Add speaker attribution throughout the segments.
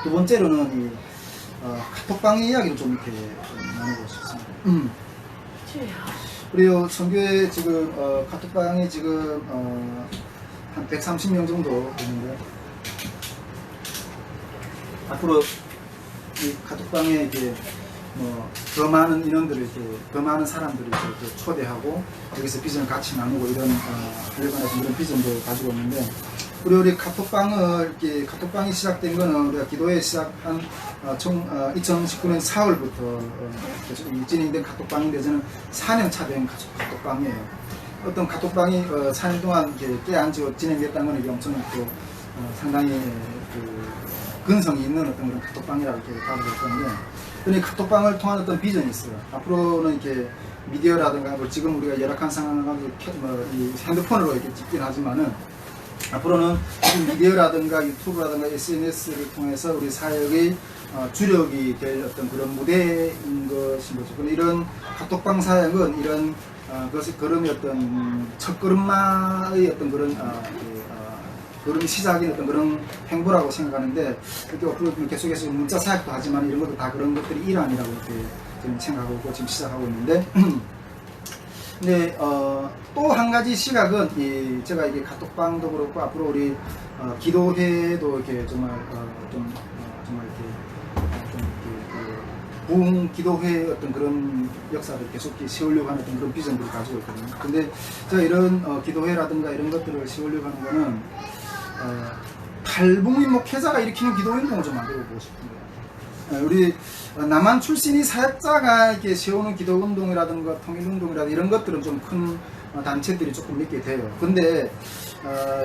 Speaker 1: 두 번째로는 이 카톡방 이야기를 좀 이렇게 나누고 싶습니다. 그리고 선교회 지금 카톡방이 지금 한 130명 정도 되는데, 앞으로 이 카톡방에 이렇게 더 많은 인원들을 이렇게, 더 많은 사람들을 이렇게 초대하고 여기서 비전을 같이 나누고 이런 하려고 해서 이런 비전도 가지고 있는데, 우리 카톡방을 이렇게, 카톡방이 시작된 거는 우리가 기도회 시작한 2019년 4월부터 계속 진행된 카톡방인데, 저는 4년 차 된 카톡방이에요. 어떤 카톡방이 4년 동안 이렇게 깨안지고 진행됐다는 건 이게 엄청 또 상당히 근성이 있는 어떤 그런 카톡방이라고 이렇게 봐도 될 건데, 이 카톡방을 통한 어떤 비전이 있어요. 앞으로는 이렇게 미디어라든가, 뭐 지금 우리가 열악한 상황을 이 핸드폰으로 이렇게 찍긴 하지만은, 앞으로는 미디어라든가 유튜브라든가 SNS를 통해서 우리 사역의 주력이 될 어떤 그런 무대인 것인 거죠. 이런 카톡방 사역은 이런 그것이 걸음의 어떤 첫걸음마의 어떤 그런 걸음이 시작인 어떤 그런 행보라고 생각하는데, 이렇게 앞으로 계속해서 문자 사역도 하지만 이런 것도 다 그런 것들이 일환이라고 이렇게 좀 생각하고 있고 지금 시작하고 있는데, 근데 또 한 가지 시각은 제가 이게 카톡방도 그렇고 앞으로 우리 기도회도 이렇게 정말 정말 이렇게 부흥 기도회 어떤 그런 역사를 계속 세우려고 하는 어떤 그런 비전들을 가지고 있거든요. 근데 제가 이런 기도회라든가 이런 것들을 세우려고 하는 거는 탈북민 목회자가 일으키는 기도운동을 좀 만들어 보고 싶습니다. 우리 남한 출신이 사역자가 이렇게 세우는 기도운동이라든가 통일운동이라든가 이런 것들은 좀 큰 단체들이 조금 있게 돼요. 근데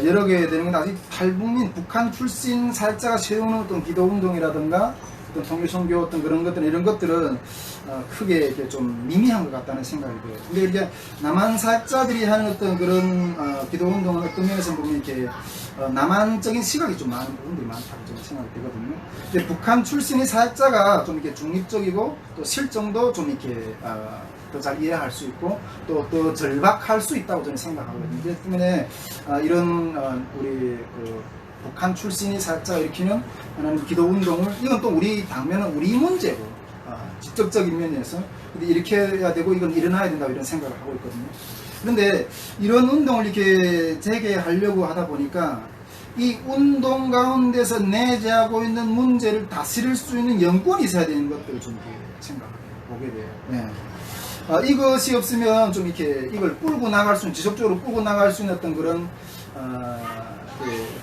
Speaker 1: 여러 개 되는 건 아직 탈북민 북한 출신 사역자가 세우는 어떤 기도운동이라든가 어떤 통일선교 어떤 그런 것들, 이런 것들은 크게 이렇게 좀 미미한 것 같다는 생각이 들어요. 근데 이렇게 남한 사역자들이 하는 어떤 그런 기도운동은 어떤 면에서 보면 이렇게 남한적인 시각이 좀 많은 부분들이 많다고 저는 생각이 되거든요. 근데 북한 출신의 사역자가 좀 이렇게 중립적이고 또 실정도 좀 이렇게 더 잘 이해할 수 있고 또 더 절박할 수 있다고 저는 생각하거든요. 그렇기 때문에 이런 우리 북한 출신이 사역자가 일으키는 하나님 기도 운동을, 이건 또 우리 당면은 우리 문제고 직접적인 면에서 일으켜야 되고 이건 일어나야 된다 이런 생각을 하고 있거든요. 그런데 이런 운동을 이렇게 재개하려고 하다 보니까 이 운동 가운데서 내재하고 있는 문제를 다스릴 수 있는 영권이 있어야 되는 것들을 좀 생각해 보게 돼요. 네. 이것이 없으면 좀 이렇게 이걸 끌고 나갈 수 있는, 지속적으로 끌고 나갈 수 있는 어떤 그런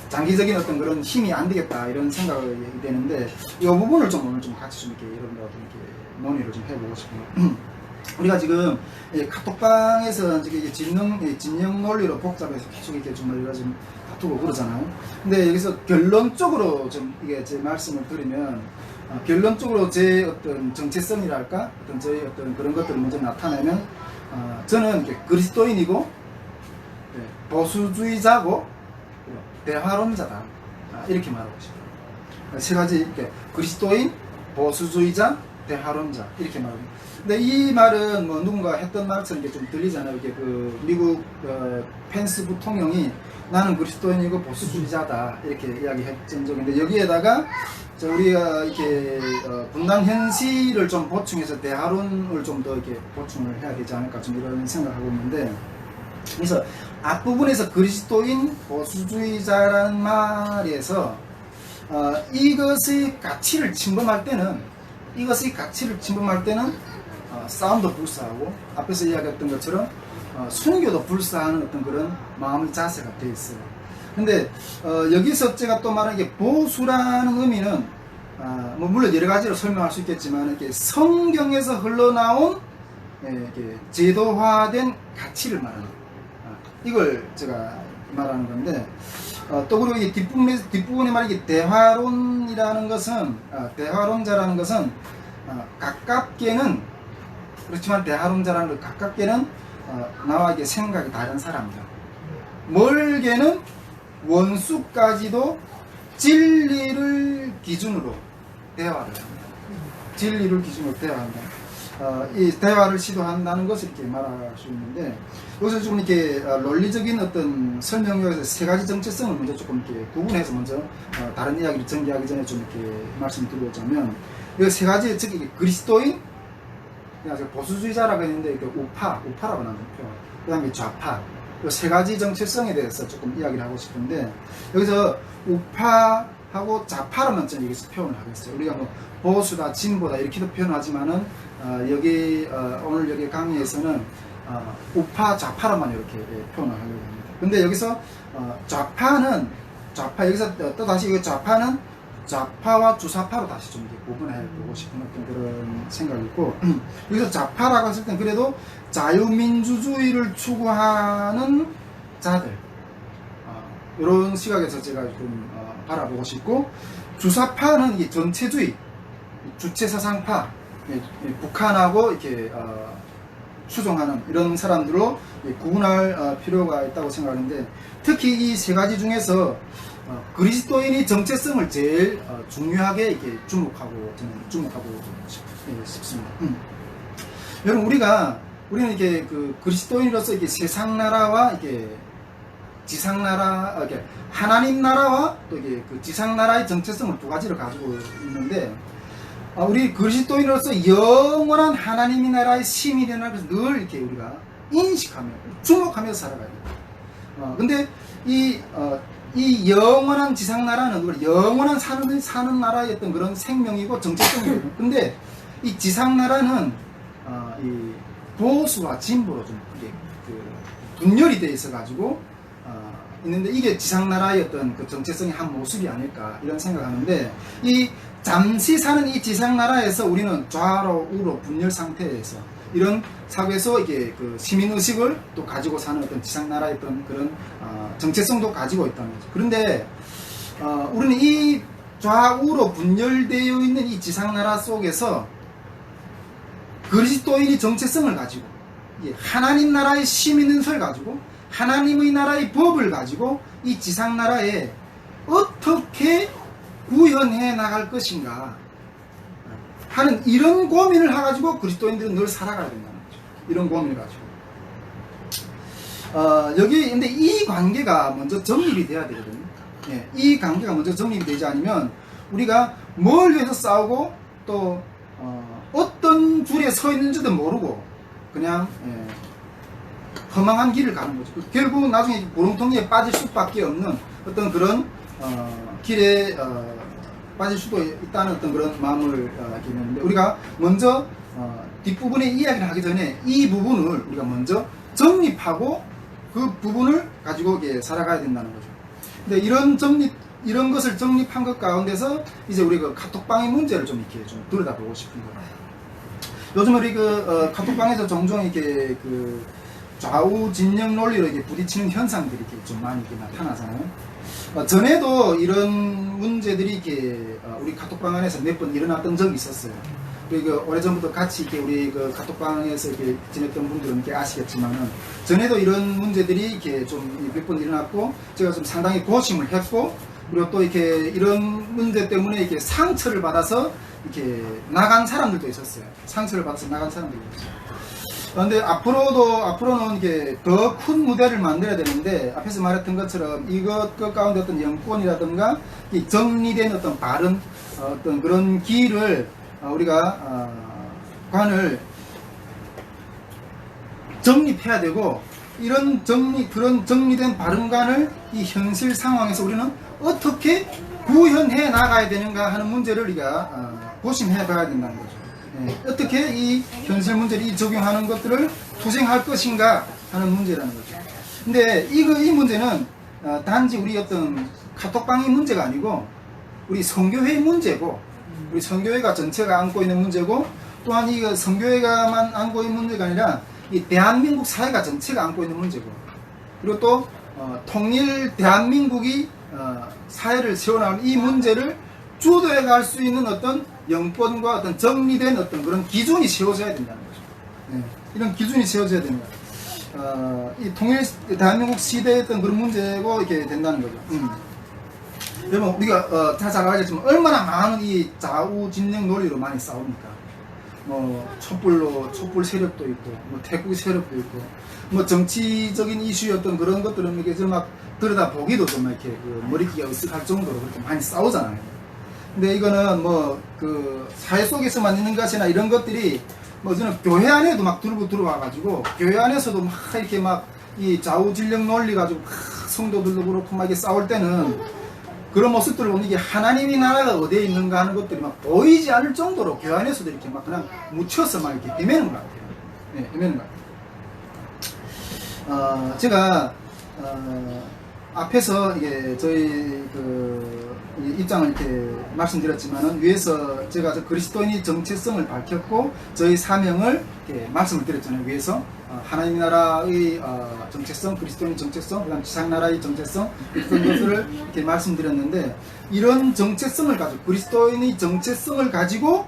Speaker 1: 장기적인 어떤 그런 힘이 안 되겠다 이런 생각이 되는데, 이 부분을 좀 오늘 좀 같이 좀 이렇게 여러분들하고 좀 이렇게 논의를 좀 해보고 싶어요. 우리가 지금 카톡방에서 이게 진영 논리로 복잡해서 계속 이렇게 좀 우리가 지금 다투고 그러잖아요. 근데 여기서 결론적으로 좀 이게 제 말씀을 드리면, 결론적으로 제 어떤 정체성이랄까, 어떤 저희 어떤 그런 것들을 먼저 나타내면, 저는 이렇게 그리스도인이고, 보수주의자고, 대화론자다. 이렇게 말하고 싶어요. 세 가지 이렇게 그리스도인, 보수주의자, 대화론자 이렇게 말합니다. 근데 이 말은 뭐 누군가 했던 말처럼 이렇게 좀 들리잖아요. 이렇게 미국 펜스 부통령이 나는 그리스도인이고 보수주의자다 이렇게 이야기했던 적인데, 여기에다가 우리가 이렇게 분단 현실을 좀 보충해서 대화론을 좀 더 이렇게 보충을 해야 되지 않을까 좀 이런 생각하고 있는데, 그래서 앞부분에서 그리스도인 보수주의자라는 말에서 이것의 가치를 침범할 때는 싸움도 불사하고 앞에서 이야기했던 것처럼 순교도 불사하는 어떤 그런 마음의 자세가 되어 있어요. 근데 여기서 제가 또 말한 게 보수라는 의미는 뭐 물론 여러 가지로 설명할 수 있겠지만, 이렇게 성경에서 흘러나온 이렇게 제도화된 가치를 말하는 이걸 제가 말하는 건데, 또 그리고 이 뒷부분에 말하기 대화론이라는 것은 대화론자라는 것은 가깝게는, 그렇지만 대화론자라는 것 가깝게는 나와 이게 생각이 다른 사람이다. 멀게는 원수까지도 진리를 기준으로 대화를 합니다. 진리를 기준으로 대화한다. 이 대화를 시도한다는 것을 이렇게 말할 수 있는데, 여기서 좀 이렇게 논리적인 어떤 설명에서 세 가지 정체성을 먼저 조금 이렇게 구분해서 먼저 다른 이야기를 전개하기 전에 좀 이렇게 말씀드리자면, 이 세 가지, 즉 그리스도인, 보수주의자라고 했는데 우파라고 하는 표현, 그 다음에 좌파, 이 세 가지 정체성에 대해서 조금 이야기를 하고 싶은데, 여기서 우파하고 좌파로만 좀 여기서 표현을 하겠어요. 우리가 뭐 보수다, 진보다 이렇게도 표현하지만은 오늘 여기 강의에서는 우파, 좌파로만 이렇게 표현을 하려고 합니다. 근데 여기서 여기서 또 다시 이 좌파는 좌파와 주사파로 다시 좀 구분해 보고 싶은 어떤 그런 생각이 있고, 여기서 좌파라고 했을 땐 그래도 자유민주주의를 추구하는 자들, 이런 시각에서 제가 좀 바라보고 싶고, 주사파는 이 전체주의, 주체사상파, 북한하고 이렇게 추종하는 이런 사람들로 구분할 필요가 있다고 생각하는데, 특히 이 세 가지 중에서 그리스도인이 정체성을 제일 중요하게 이렇게 주목하고 싶습니다. 여러분, 우리는 이렇게 그리스도인으로서 이렇게 세상 나라와 이렇게 지상 나라, 이렇게 하나님 나라와 또 이게 지상 나라의 정체성을 두 가지를 가지고 있는데, 우리 그리스도인으로서 영원한 하나님의 나라의 시민이라는 것을 늘 이렇게 우리가 인식하며 주목하면서 살아가야 됩니다. 근데 이 영원한 지상 나라는 우리 영원한 사는 나라의 어떤 그런 생명이고 정체성이거든요. 근데 이 지상 나라는 이 보수와 진보로 좀 이게 분열이 되어 있어 가지고 있는데, 이게 지상 나라의 어떤 그 정체성의 한 모습이 아닐까 이런 생각하는데, 이 잠시 사는 이 지상 나라에서 우리는 좌로 우로 분열 상태에서 이런 사회에서 이게 시민 의식을 또 가지고 사는 어떤 지상 나라의 어떤 그런 정체성도 가지고 있다는 거죠. 그런데 우리는 이 좌우로 분열되어 있는 이 지상 나라 속에서 그리스도인이 정체성을 가지고 하나님 나라의 시민 의식을 가지고 하나님의 나라의 법을 가지고 이 지상 나라에 어떻게 구현해 나갈 것인가 하는 이런 고민을 해가지고 그리스도인들은 늘 살아가야 된다는 거죠. 이런 고민을 가지고 여기 근데 이 관계가 먼저 정립이 돼야 되거든요. 이 관계가 먼저 정립이 되지 않으면 우리가 뭘 위해서 싸우고 또 어떤 줄에 서 있는지도 모르고 그냥 허망한 길을 가는 거죠. 결국 나중에 구렁텅이에 빠질 수밖에 없는 어떤 그런 길에 빠질 수도 있다는 어떤 그런 마음을 갖게 되는데, 우리가 먼저 뒷부분의 이야기를 하기 전에 이 부분을 우리가 먼저 정립하고 그 부분을 가지고 살아가야 된다는 거죠. 근데 이런 것을 정립한 것 가운데서 이제 우리 카톡방의 문제를 좀 이렇게 좀 들여다보고 싶은 거예요. 요즘 우리 카톡방에서 종종 이렇게 좌우 진영 논리로 이렇게 부딪히는 현상들이 이렇게 좀 많이 이렇게 나타나잖아요. 전에도 이런 문제들이 이렇게 우리 카톡방 안에서 몇 번 일어났던 적이 있었어요. 오래전부터 같이 이렇게 우리 카톡방에서 이렇게 지냈던 분들은 이렇게 아시겠지만은, 전에도 이런 문제들이 이렇게 좀 몇 번 일어났고, 제가 좀 상당히 고심을 했고, 그리고 또 이렇게 이런 문제 때문에 이렇게 상처를 받아서 이렇게 나간 사람들도 있었어요. 상처를 받아서 나간 사람들도 있었어요. 그런데 앞으로는 이게 더 큰 무대를 만들어야 되는데, 앞에서 말했던 것처럼 이것 가운데 어떤 영권이라든가 정리된 어떤 바른 어떤 그런 길을 우리가 관을 정립해야 되고, 그런 정리된 바른 관을 이 현실 상황에서 우리는 어떻게 구현해 나가야 되는가 하는 문제를 우리가 고심해 봐야 된다는 거죠. 어떻게 이 현실 문제를 적용하는 것들을 투쟁할 것인가 하는 문제라는 거죠. 근데 이 문제는 단지 우리 어떤 카톡방의 문제가 아니고 우리 선교회의 문제고, 우리 선교회가 전체가 안고 있는 문제고, 또한 이 선교회가만 안고 있는 문제가 아니라 이 대한민국 사회가 전체가 안고 있는 문제고, 그리고 또 통일 대한민국이 사회를 세워나가는 이 문제를 주도해 갈 수 있는 어떤 영권과 어떤 정리된 어떤 그런 기준이 세워져야 된다는 거죠. 이런 기준이 세워져야 됩니다. 이 통일 대한민국 시대의 어떤 그런 문제고 이렇게 된다는 거죠. 여러분, 우리가 다 잘 알겠지만 얼마나 많은 이 좌우 진영 논리로 많이 싸웁니까? 뭐 촛불 세력도 있고, 뭐 태국 세력도 있고, 뭐 정치적인 이슈였던 그런 것들은 이렇게 좀 막 들여다 보기도 좀 이렇게 그 머리끼가 으쓱할 정도로 그렇게 많이 싸우잖아요. 근데 이거는 뭐 그 사회 속에서만 있는 것이나 이런 것들이 뭐 저는 교회 안에도 막 들어와가지고 교회 안에서도 막 이렇게 막 이 좌우 진영 논리 가지고 막 성도들도 그렇고 막 이렇게 싸울 때는 그런 모습들을 보면 이게 하나님의 나라가 어디에 있는가 하는 것들이 막 보이지 않을 정도로 교회 안에서도 이렇게 막 그냥 묻혀서 막 이렇게 헤매는 것 같아요. 네, 헤매는 것 같아요. 제가 앞에서 이게 저희 그 입장을 이렇게 말씀드렸지만은 위에서 제가 그리스도인의 정체성을 밝혔고 저희 사명을 이렇게 말씀을 드렸잖아요. 위에서 하나님 나라의 정체성, 그리스도인의 정체성, 그다음 지상 나라의 정체성 이런 것들을 이렇게 말씀드렸는데 이런 정체성을 가지고 그리스도인의 정체성을 가지고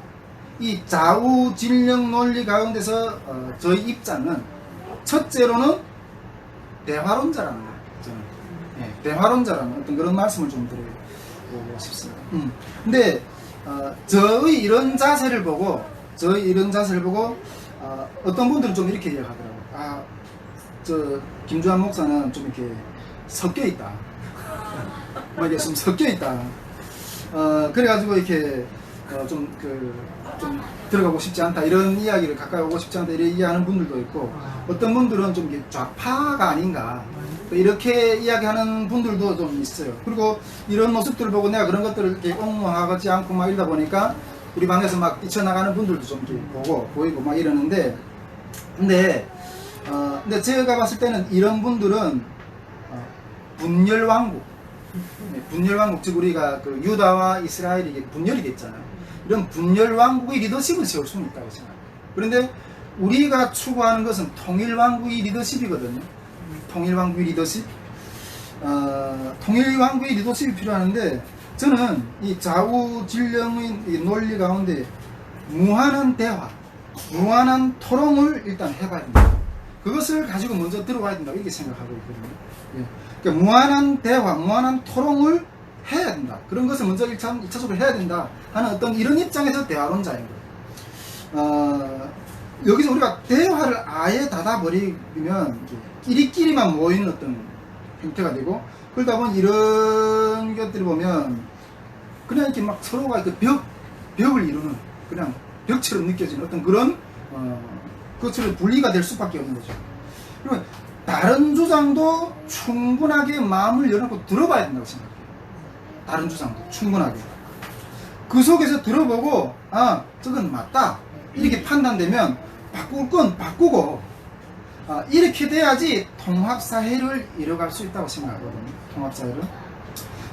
Speaker 1: 이 좌우 진영 논리 가운데서 저희 입장은 첫째로는 대화론자라는 거예요. 저는 대화론자라는 어떤 그런 말씀을 좀 드리고 싶습니다. 근데 저의 이런 자세를 보고 어떤 분들은 좀 이렇게 이야기하더라고요. 저 김주환 목사는 좀 이렇게 섞여 있다. 뭐 이게 좀 섞여 있다. 그래가지고 이렇게 좀 들어가고 싶지 않다 이런 이야기를 가까이 오고 싶지 않다 이렇게 이야기하는 분들도 있고 어떤 분들은 좀 이게 좌파가 아닌가 이렇게 이야기하는 분들도 좀 있어요. 그리고 이런 모습들을 보고 내가 그런 것들을 이렇게 옹호하지 않고 막 이러다 보니까 우리 방에서 막 뛰쳐나가는 분들도 좀 이렇게 보이고 막 이러는데 근데 제가 봤을 때는 이런 분들은 분열왕국 즉 우리가 그 유다와 이스라엘이 이게 분열이 됐잖아요. 이런 분열왕국의 리더십을 세울 수는 있다고 생각해요. 그런데 우리가 추구하는 것은 통일왕국의 리더십이거든요. 통일왕국의 리더십 통일왕국의 리더십이 필요하는데 저는 이 좌우 진영의 논리 가운데 무한한 대화 무한한 토론을 일단 해봐야 됩니다. 그것을 가지고 먼저 들어가야 된다 이렇게 생각하고 있거든요. 그러니까 무한한 대화 무한한 토론을 해야 된다. 그런 것을 먼저 1차적으로 해야 된다 하는 어떤 이런 입장에서 대화론자인 거예요. 여기서 우리가 대화를 아예 닫아버리면 끼리끼리만 모이는 어떤 형태가 되고 그러다 보면 이런 것들을 보면 그냥 이렇게 막 서로가 그 벽을 이루는 그냥 벽처럼 느껴지는 어떤 그런 그것처럼 분리가 될 수밖에 없는 거죠. 그러면 다른 주장도 충분하게 마음을 열어놓고 들어봐야 된다고 생각해요. 다른 주장도 충분하게 그 속에서 들어보고 저건 맞다 이렇게 판단되면 바꿀 건 바꾸고 이렇게 돼야지 통합사회를 이뤄갈 수 있다고 생각하거든요. 통합사회를.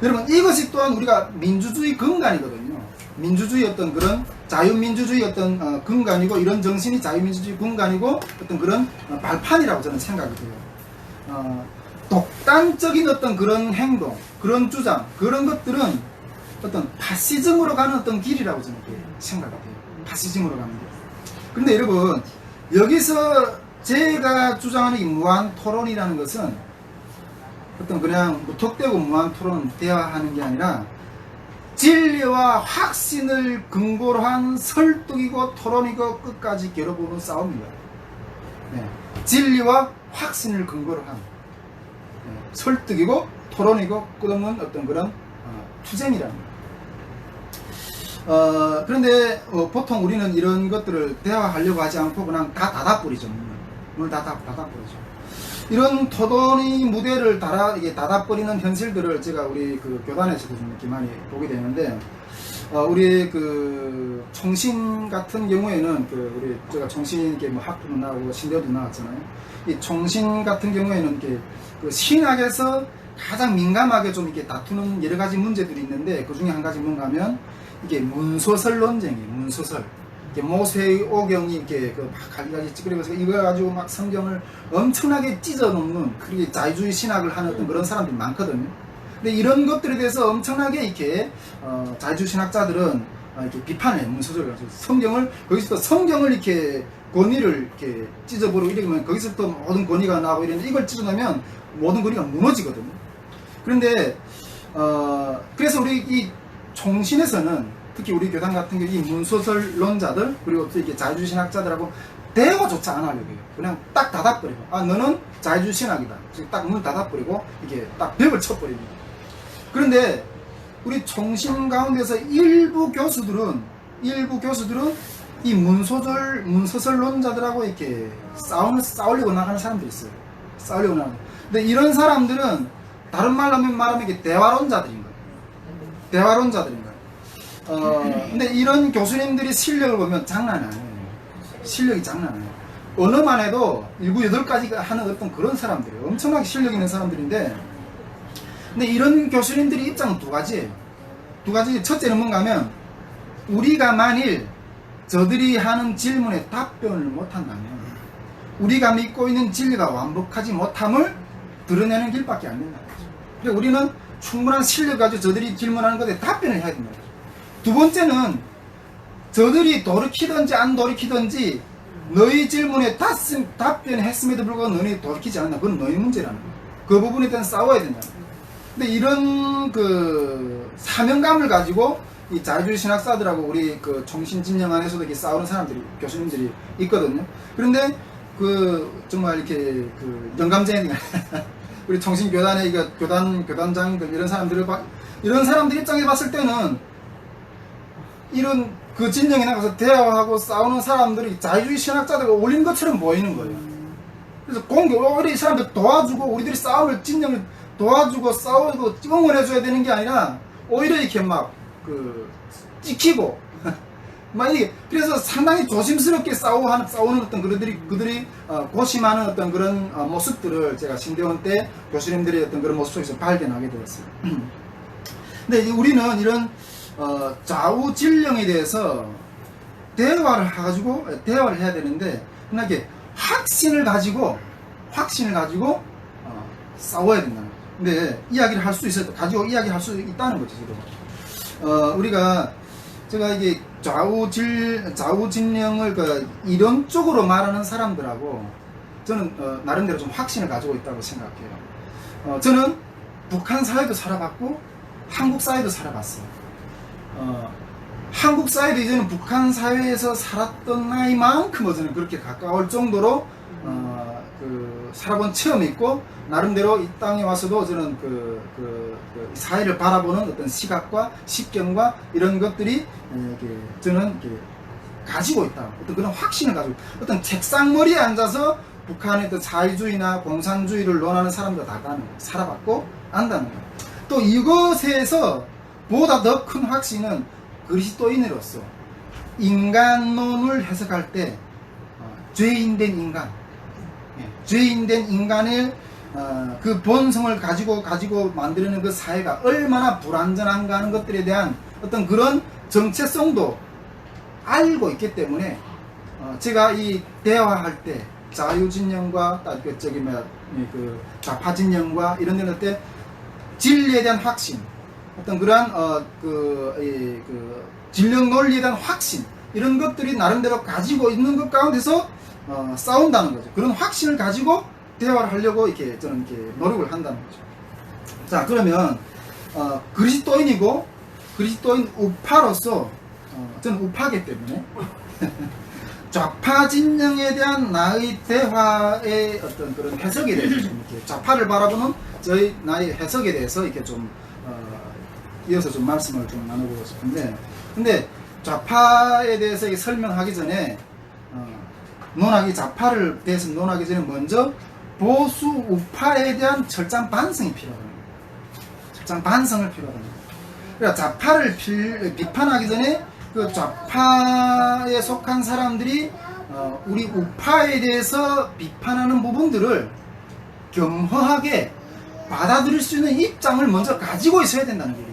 Speaker 1: 여러분 이것이 또한 우리가 민주주의 근간이거든요. 민주주의 어떤 그런 자유민주주의 어떤 근간이고 이런 정신이 자유민주주의 근간이고 어떤 그런 발판이라고 저는 생각이 돼요. 독단적인 어떤 그런 행동, 그런 주장, 그런 것들은 어떤 파시즘으로 가는 어떤 길이라고 저는 생각이 돼요. 파시즘으로 가는 길. 그런데 여러분 여기서 제가 주장하는 이 무한 토론이라는 것은 어떤 그냥 무턱대고 무한 토론 대화하는 게 아니라 진리와 확신을 근거로 한 설득이고 토론이고 끝까지 겨뤄보는 싸움입니다. 진리와 확신을 근거로 한 설득이고 토론이고 끝없는 어떤 그런 투쟁이라는 거예요. 그런데 보통 우리는 이런 것들을 대화하려고 하지 않고 그냥 다 닫아버리죠. 문을 다 닫아버리죠. 이런 토론의 무대를 닫아버리는 현실들을 제가 우리 그 교단에서도 좀 이렇게 많이 보게 되는데, 우리 그 총신 같은 경우에는 우리 제가 총신 이렇게 뭐 학부도 나오고 신대도 나왔잖아요. 이 총신 같은 경우에는 이렇게 그 신학에서 가장 민감하게 좀 이렇게 다투는 여러 가지 문제들이 있는데 그 중에 한 가지 뭔가 하면 이게 문소설 논쟁이에요. 문소설. 모세의 오경이 이렇게 막 가지가지 찌그러져서 이거 가지고 막 성경을 엄청나게 찢어놓는 그렇게 자유주의 신학을 하는 어떤 그런 사람들이 많거든요. 근데 이런 것들에 대해서 엄청나게 이렇게 자유주의 신학자들은 이렇게 비판을 해요. 문소설을 가지고 성경을 거기서 또 성경을 이렇게 권위를 이렇게 찢어버리고 이러면 거기서부터 모든 권위가 나오고 이랬는데 이걸 찢어놓으면 모든 권위가 무너지거든요. 그런데 그래서 우리 이 총신에서는 특히 우리 교단 같은 경우 이 문소설론자들 그리고 또 이렇게 자유주의 신학자들하고 대화조차 안 하려고 해요. 그냥 딱 닫아버리고, 아 너는 자유주의 신학이다. 딱 문 닫아버리고 이게 딱 벽을 쳐버립니다. 그런데 우리 총신 가운데서 일부 교수들은 이 문서설론자들하고 이렇게 싸우려고 나가는 사람들이 있어요. 싸우려고 나가는. 근데 이런 사람들은 다른 말로 말하면 이게 대화론자들인 거예요. 대화론자들인 거예요. 근데 이런 교수님들이 실력을 보면 장난이 아니에요. 실력이 장난 아니에요. 언어만 해도 7, 8가지 하는 어떤 그런 사람들이에요. 엄청나게 실력 있는 사람들인데, 근데 이런 교수님들의 입장은 두 가지예요. 두 가지. 첫째는 뭔가 하면, 우리가 만일 저들이 하는 질문에 답변을 못한다면 우리가 믿고 있는 진리가 완벽하지 못함을 드러내는 길밖에 안 된다는 거죠. 그러니까 우리는 충분한 실력 가지고 저들이 질문하는 것에 답변을 해야 된다는 거죠. 두 번째는 저들이 돌이키든지 안 돌이키든지 너희 질문에 답변했음에도 불구하고 너희 돌이키지 않는다. 그건 너희 문제라는 거예요. 그 부분에 대한 싸워야 된다는 거예요. 근데 이런 그 사명감을 가지고 이 자유주의 신학사들하고 우리 그 총신진영 안에서도 이렇게 싸우는 사람들이, 교수님들이 있거든요. 그런데 그 정말 이렇게 그 영감쟁이 우리 총신교단의 교단장들 이런 사람들 입장에 봤을 때는 이런 그 진영에 나가서 대화하고 싸우는 사람들이 자유주의 신학자들과 어울린 것처럼 보이는 거예요. 그래서 오히려 이 사람들 도와주고 우리들이 싸움을 진영을 도와주고 싸우고 응원해줘야 되는 게 아니라 오히려 이렇게 막 찍히고 막 이게 그래서 상당히 조심스럽게 싸우는 어떤 그들이 고심하는 어떤 그런 모습들을 제가 신대원 때 교수님들의 어떤 그런 모습 속에서 발견하게 되었어요. 근데 우리는 이런 좌우 진영에 대해서 대화를 해야 되는데 이렇게 확신을 가지고 싸워야 된다는 거예요. 근데 이야기를 할 수 있어요. 가지고 이야기를 할 수 있다는 거죠. 제가 이게 좌우 진영을 이론적으로 말하는 사람들하고 저는 나름대로 좀 확신을 가지고 있다고 생각해요. 저는 북한 사회도 살아봤고 한국 사회도 살아봤어요. 한국 사회도 이제는 북한 사회에서 살았던 나이만큼 저는 그렇게 가까울 정도로 살아본 체험이 있고, 나름대로 이 땅에 와서도 저는 사회를 바라보는 어떤 시각과 식견과 이런 것들이 저는 가지고 있다. 어떤 그런 확신을 가지고, 어떤 책상머리에 앉아서 북한의 어떤 자유주의나 공산주의를 논하는 사람들 다 살아봤고 안다는 거예요. 또 이것에서 보다 더 큰 확신은 그리스도인으로서 인간론을 해석할 때 죄인된 인간의 그 본성을 가지고 만드는 그 사회가 얼마나 불완전한가 하는 것들에 대한 어떤 그런 정체성도 알고 있기 때문에 제가 이 대화할 때 자유진영과 좌파진영과 이런 데는 때 진리에 대한 확신, 어떤 그러한 진영 논리에 대한 확신, 이런 것들이 나름대로 가지고 있는 것 가운데서 싸운다는 거죠. 그런 확신을 가지고 대화를 하려고 저는 이렇게 노력을 한다는 거죠. 자, 그러면 그리스도인이고 그리스도인 우파로서 저는 우파기 때문에 좌파 진영에 대한 나의 대화의 어떤 그런 해석에 대해서 좀 이렇게 좌파를 바라보는 나의 해석에 대해서 이렇게 좀 이어서 좀 말씀을 좀 나누고 싶은데, 근데 좌파에 대해서 설명하기 전에 좌파를 대해서 논하기 전에 먼저 보수 우파에 대한 철저한 반성이 필요합니다. 철저한 반성을 필요합니다. 그러니까 좌파를 비판하기 전에 그 좌파에 속한 사람들이 우리 우파에 대해서 비판하는 부분들을 겸허하게 받아들일 수 있는 입장을 먼저 가지고 있어야 된다는 거예요.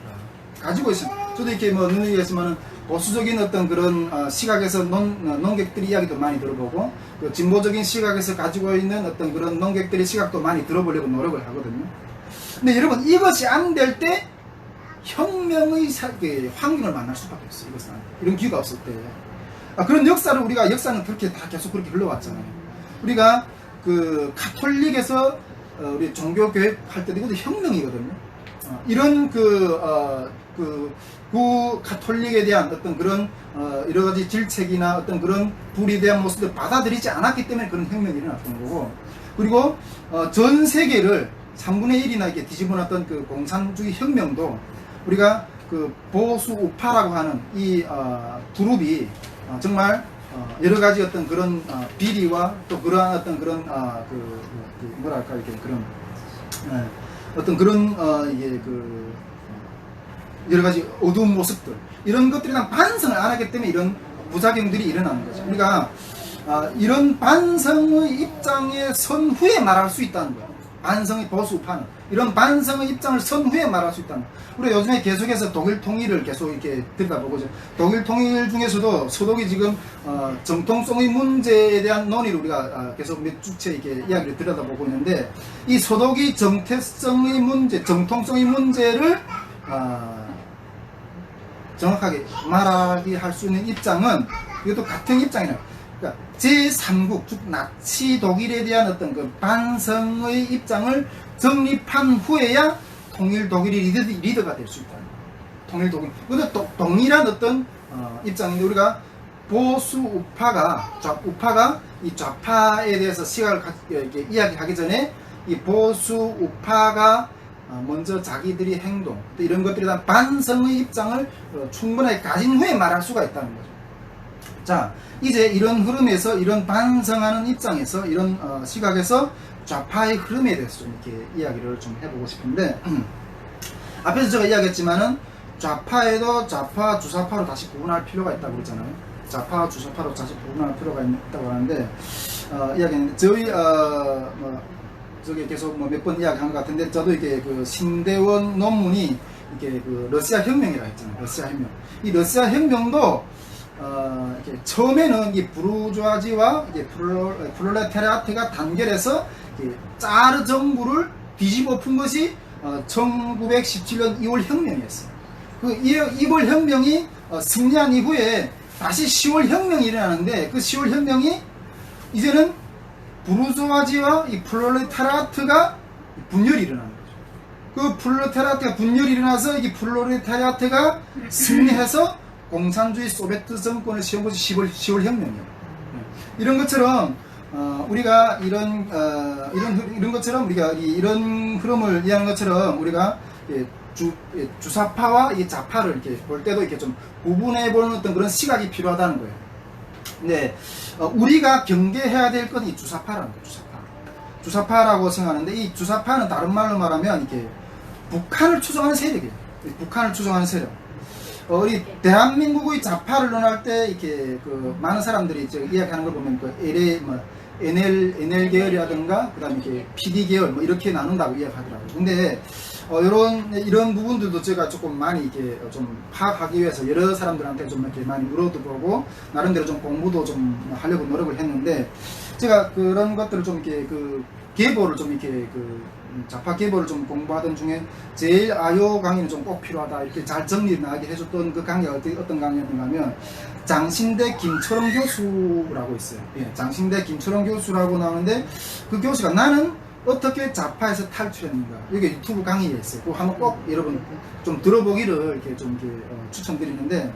Speaker 1: 가지고 있어요. 저도 이렇게 눈에 의해서는 보수적인 어떤 그런 시각에서 논객들의 이야기도 많이 들어보고, 그 진보적인 시각에서 가지고 있는 어떤 그런 논객들의 시각도 많이 들어보려고 노력을 하거든요. 근데 여러분, 이것이 안 될 때 혁명의 환경을 만날 수밖에 없어요. 이것은 이런 기회가 없을 때. 그런 역사는 그렇게 다 계속 그렇게 흘러왔잖아요. 우리가 그 가톨릭에서 우리 종교교육 할 때도 이것도 혁명이거든요. 이런 구 가톨릭에 대한 어떤 그런 여러 가지 질책이나 어떤 그런 불에 대한 모습을 받아들이지 않았기 때문에 그런 혁명이 일어났던 거고, 그리고 전 세계를 3분의 1이나 이렇게 뒤집어놨던 그 공산주의 혁명도 우리가 그 보수 우파라고 하는 이 그룹이 정말 여러 가지 어떤 그런 비리와 또 그러한 어떤 그런 뭐랄까 이렇게 그런 어떤 그런 이게 여러 가지 어두운 모습들, 이런 것들에 대한 반성을 안 하기 때문에 이런 부작용들이 일어나는 거죠. 우리가 이런 반성의 입장에 선 후에 말할 수 있다는 거예요. 반성의 보수 우파는 이런 반성의 입장을 선 후에 말할 수 있다는 거예요. 우리가 요즘에 계속해서 독일 통일을 계속 이렇게 들여다보고, 독일 통일 중에서도 서독이 지금 정통성의 문제에 대한 논의를 우리가 계속 몇 주째 이렇게 이야기를 들여다보고 있는데, 이 서독이 정체성의 문제, 정통성의 문제를 정확하게 말하게 할 수 있는 입장은 이것도 같은 입장이에요. 그러니까 제3국, 즉 나치 독일에 대한 어떤 그 반성의 입장을 정립한 후에야 통일 독일이 리더가 될 수 있다. 통일 독일. 그것도 동일한 어떤 입장인데, 우리가 보수 우파가 이 좌파에 대해서 시각을 이렇게 이야기하기 전에 이 보수 우파가 먼저 자기들이 행동, 이런 것들에 대한 반성의 입장을 충분하게 가진 후에 말할 수가 있다는 거죠. 자, 이제 이런 흐름에서, 이런 반성하는 입장에서, 이런 시각에서 좌파의 흐름에 대해서 좀 이렇게 이야기를 좀 해보고 싶은데, 앞에서 제가 이야기했지만은 좌파에도 좌파, 주사파로 다시 구분할 필요가 있다고 그랬잖아요. 좌파, 주사파로 다시 구분할 필요가 있다고 하는데, 이야기는 저희 저기 계속 몇 번 이야기한 것 같은데, 저도 이게 그 신대원 논문이 이게 그 러시아 혁명이라 했잖아요. 러시아 혁명. 이 러시아 혁명도 이렇게 처음에는 이 부르주아지와 이제 프롤레타리아트가 단결해서 짜르 정부를 뒤집어 푼 것이 1917년 2월 혁명이었어요. 그 2월 혁명이 승리한 이후에 다시 10월 혁명이 일어나는데, 그 10월 혁명이 이제는 부르주아지와 이 프롤레타리아트가 분열이 일어나는 거죠. 그 프롤레타리아트가 분열이 일어나서 이 프롤레타리아트가 승리해서 공산주의 소비에트 정권을 세운 것이 10월 혁명이에요. 이런 것처럼 우리가 이런 것처럼 우리가 이런 흐름을 이해하는 것처럼 우리가 주사파와 이 좌파를 이렇게 볼 때도 이렇게 좀 구분해 보는 어떤 그런 시각이 필요하다는 거예요. 근데 우리가 경계해야 될 건 이 주사파라는 거예요. 주사파라고 생각하는데, 이 주사파는 다른 말로 말하면 이렇게 북한을 추종하는 세력이에요. 북한을 추종하는 세력. 우리 대한민국의 좌파를 논할 때 이렇게 그 많은 사람들이 이야기하는 걸 보면 NL 계열이라든가 그다음에 이렇게 PD 계열 뭐 이렇게 나눈다고 이야기하더라고요. 근데 이런 부분들도 제가 조금 많이 이렇게 좀 파악하기 위해서 여러 사람들한테 좀 이렇게 많이 물어도 보고 나름대로 좀 공부도 좀 하려고 노력을 했는데, 제가 그런 것들을 좀 이렇게 그 계보를 좀 이렇게 그 좌파 계보를 좀 공부하던 중에 제일 아요 강의는 좀 꼭 필요하다 이렇게 잘 정리하게 해줬던 그 강의가 어떤 강의였는가 하면 장신대 김철원 교수라고 있어요. 예, 장신대 김철원 교수라고 나오는데, 그 교수가 나는 어떻게 좌파에서 탈출했는가, 이게 유튜브 강의에 있어요. 그거 한번 꼭 여러분 좀 들어보기를 이렇게 좀 이렇게 추천드리는데,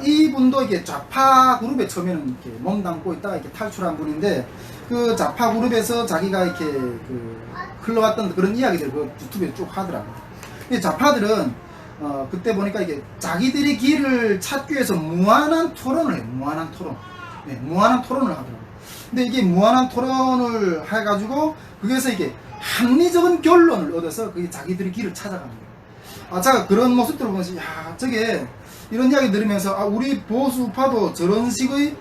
Speaker 1: 이분도 이게 좌파 그룹에 처음에는 이렇게 몸담고 있다가 이렇게 탈출한 분인데, 그 좌파 그룹에서 자기가 이렇게 그 흘러왔던 그런 이야기들 그 유튜브에 쭉 하더라고요. 이 좌파들은 그때 보니까 이게 자기들이 길을 찾기 위해서 무한한 토론을 해요. 무한한 토론. 네, 무한한 토론을 하더라고요. 근데 이게 무한한 토론을 해가지고 거기에서 이게 합리적인 결론을 얻어서 그게 자기들이 길을 찾아가는 거예요. 제가 그런 모습들을 보면서, 야, 저게 이런 이야기 들으면서 우리 보수파도 저런 식의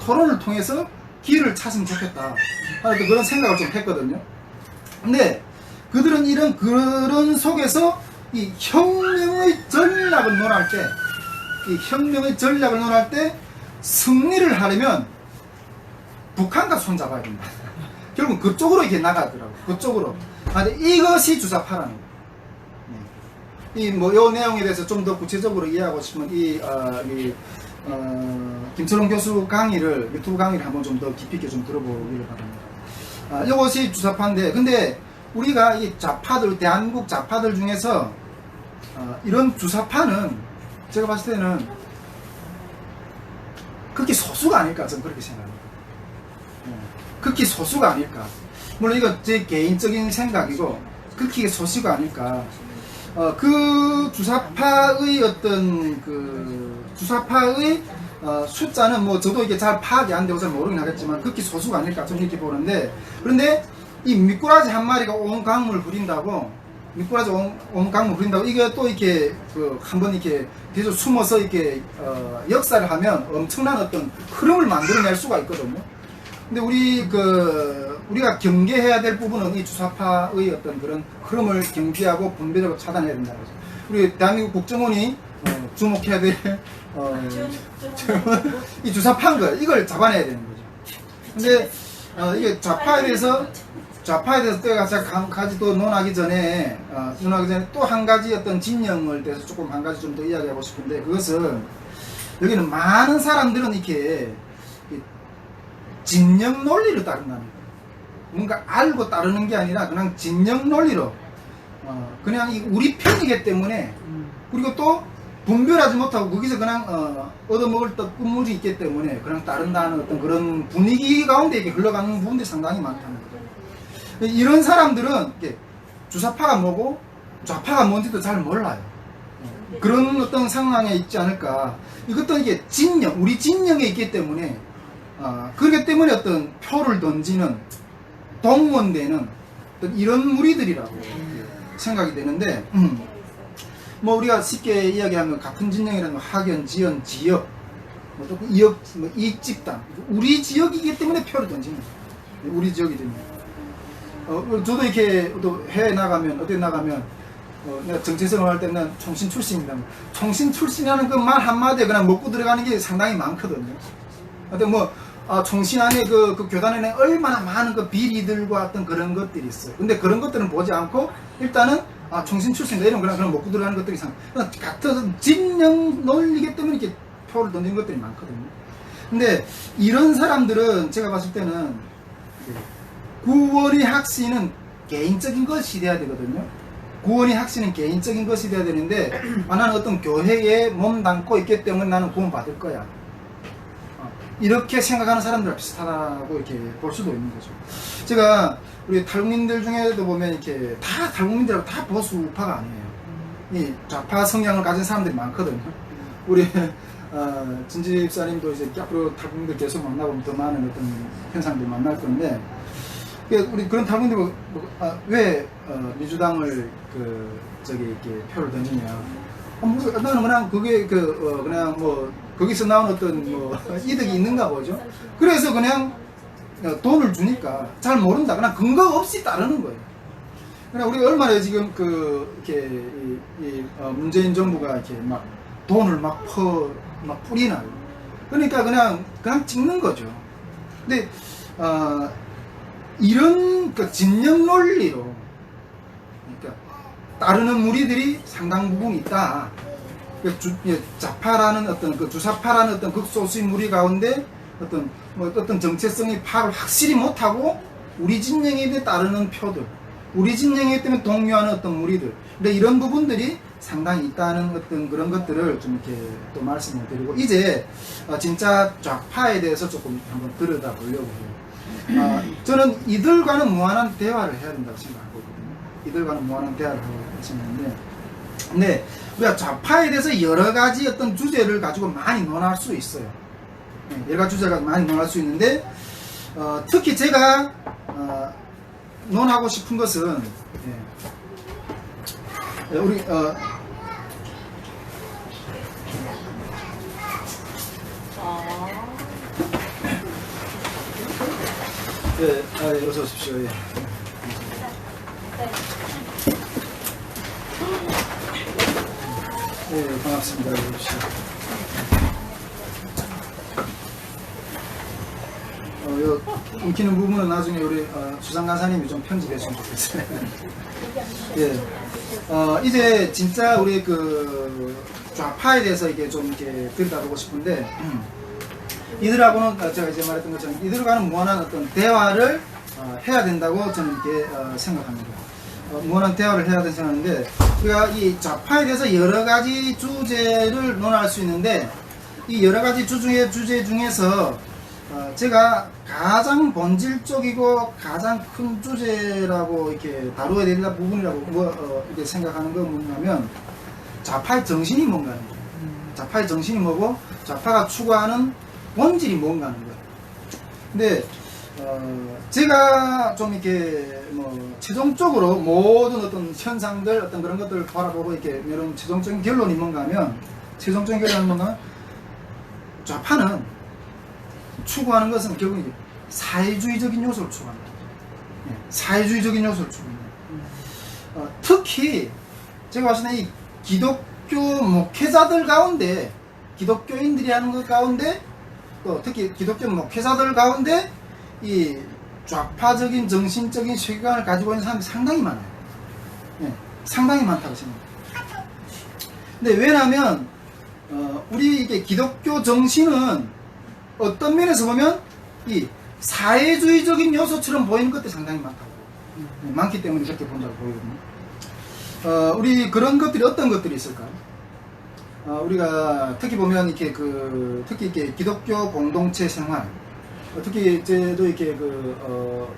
Speaker 1: 토론을 통해서 길을 찾으면 좋겠다 하는 그런 생각을 좀 했거든요. 근데 그들은 그런 속에서 이 혁명의 전략을 논할 때 승리를 하려면 북한과 손잡아야 된다. 결국 그쪽으로 이렇게 나가더라고요. 그쪽으로. 근데 이것이 주사파라는 거예요. 요 내용에 대해서 좀 더 구체적으로 이해하고 싶으면 김철원 교수 강의를, 유튜브 강의를 한번 좀 더 깊이 있게 좀 들어보기를 바랍니다. 이것이 주사파인데, 근데 우리가 이 좌파들, 대한민국 좌파들 중에서 이런 주사파는 제가 봤을 때는 극히 소수가 아닐까 저는 그렇게 생각합니다. 극히 소수가 아닐까. 물론 이거 제 개인적인 생각이고 극히 소수가 아닐까. 그 주사파의 어떤 그 주사파의 숫자는 뭐 저도 이게 잘 파악이 안 되고 잘 모르긴 하겠지만 극히 소수가 아닐까 저는 이렇게 보는데, 그런데 이 미꾸라지 한 마리가 온 강물을 부린다고, 미꾸라지 온 강물을 부린다고 이게 또 이렇게 그 한번 이렇게 계속 숨어서 이렇게 역사를 하면 엄청난 어떤 흐름을 만들어낼 수가 있거든요. 근데 우리가 경계해야 될 부분은 이 주사파의 어떤 그런 흐름을 경계하고 분별하고 차단해야 된다는 거죠. 우리 대한민국 국정원이 주목해야 될 이 주사파인 거, 이걸 잡아내야 되는 거죠. 근데 이게 좌파에 대해서 제가 한 가지 또 논하기 전에 또 한 가지 어떤 진영을 대해서 조금 한 가지 좀 더 이야기하고 싶은데, 그것은 여기는 많은 사람들은 이렇게 진영 논리를 따른다는 거예요. 뭔가 알고 따르는 게 아니라 그냥 진영 논리로 그냥 우리 편이기 때문에, 그리고 또 분별하지 못하고 거기서 그냥 얻어먹을 떡 끝물이 있기 때문에 그냥 따른다는 어떤 그런 분위기 가운데 이렇게 흘러가는 부분들이 상당히 많다는 거죠. 이런 사람들은 주사파가 뭐고 좌파가 뭔지도 잘 몰라요. 그런 어떤 상황에 있지 않을까. 이것도 이게 진영, 우리 진영에 있기 때문에 그렇기 때문에 어떤 표를 던지는 동원되는 어떤 이런 무리들이라고 생각이 되는데, 뭐 우리가 쉽게 이야기하면 같은 진영이라는 학연, 지연, 지역, 또 이역, 이익 집단, 우리 지역이기 때문에 표를 던지는 거예요. 우리 지역이 되면. 저도 이렇게 또 해외 나가면, 어디 나가면, 내가 정체성을 할 때는 총신 출신입니다. 총신 출신이라는 그 말 한마디에 그냥 먹고 들어가는 게 상당히 많거든요. 근데 뭐, 총신 안에 그 교단에는 얼마나 많은 그 비리들과 어떤 그런 것들이 있어요. 근데 그런 것들은 보지 않고, 일단은, 총신 출신이다 이런 그냥 먹고 들어가는 것들이 같은 진영 논리기 때문에 이렇게 표를 던지는 것들이 많거든요. 근데 이런 사람들은 제가 봤을 때는, 구원의 확신은 개인적인 것이 돼야 되거든요. 구원의 확신은 개인적인 것이 돼야 되는데, 나는 어떤 교회에 몸담고 있기 때문에 나는 구원 받을 거야. 이렇게 생각하는 사람들과 비슷하다고 이렇게 볼 수도 있는 거죠. 제가 우리 탈북민들 중에도 보면 이렇게 다 탈북민들하고 다 보수 우파가 아니에요. 이 좌파 성향을 가진 사람들이 많거든요. 우리 진지 집사님도 이제 앞으로 탈북민들 계속 만나보면 더 많은 어떤 현상들 만날 건데, 우리 그런 탈북민들 왜 민주당을 이렇게 표를 던지냐? 나는 그냥 그게 그냥 뭐 거기서 나온 어떤 뭐 이득이 있는가 보죠. 그래서 그냥 돈을 주니까 잘 모른다. 그냥 근거 없이 따르는 거예요. 그냥 우리가 얼마나 지금 이렇게 문재인 정부가 이렇게 막 돈을 막 뿌리나요. 그러니까 그냥 찍는 거죠. 근데 이런 진영 논리로 그러니까 따르는 무리들이 상당 부분 있다. 좌파라는 어떤 주사파라는 어떤 극소수의 무리 가운데 어떤 정체성의 파악을 확실히 못하고 우리 진영에 따르는 표들, 우리 진영에 때문에 동요하는 어떤 무리들, 근데 이런 부분들이 상당히 있다는 어떤 그런 것들을 좀 이렇게 또 말씀을 드리고, 이제 진짜 좌파에 대해서 조금 한번 들여다 보려고 해요. 저는 이들과는 무한한 대화를 해야 된다고 생각하거든요. 이들과는 무한한 대화를 하고 생각하는데, 근데 우리가 좌파에 대해서 여러 가지 어떤 주제를 가지고 많이 논할 수 있어요. 여러 가지 주제를 가지고 많이 논할 수 있는데, 특히 제가 논하고 싶은 것은 우리 어서 오십시오. 예. 네, 반갑습니다. 요 엉키는 부분은 나중에 우리 수상 간사님이 좀 편집해 주시면 좋겠어요. 예. 이제 진짜 우리 좌파에 대해서 이게 좀 이렇게 들여다보고 싶은데, 이들하고는 제가 이제 말했던 것처럼 이들과는 무한한 어떤 대화를 해야 된다고 저는 이렇게 생각합니다. 무한한 대화를 해야 된다고 생각하는데, 우리가 이 좌파에 대해서 여러 가지 주제를 논할 수 있는데, 이 여러 가지 주제 중에서 제가 가장 본질적이고 가장 큰 주제라고 이렇게 다루어야 될 부분이라고 이렇게 생각하는 건 뭐냐면, 좌파의 정신이 뭔가 하는 거예요. 좌파의 정신이 뭐고 좌파가 추구하는 본질이 뭔가 하는 거예요. 근데 제가 좀 이렇게 최종적으로 모든 어떤 현상들, 어떤 그런 것들을 바라보고 이렇게 이런 최종적인 결론이 뭔가 하면, 좌파는 추구하는 것은 결국 이제 사회주의적인 요소를 추구합니다. 사회주의적인 요소를 추구합니다. 특히 제가 봤을 때 이 기독교 목회자들 가운데, 기독교인들이 하는 것 가운데, 또 특히 기독교 목회자들 가운데 이 좌파적인 정신적인 세계관을 가지고 있는 사람이 상당히 많아요. 상당히 많다고 생각합니다. 근데 왜냐하면 우리 이게 기독교 정신은 어떤 면에서 보면 이 사회주의적인 요소처럼 보이는 것들이 상당히 많기 때문에 그렇게 본다고 보이거든요. 우리 그런 것들이 어떤 것들이 있을까요? 우리가 특히 보면 이렇게 특히 이렇게 기독교 공동체 생활, 특히 저도 이렇게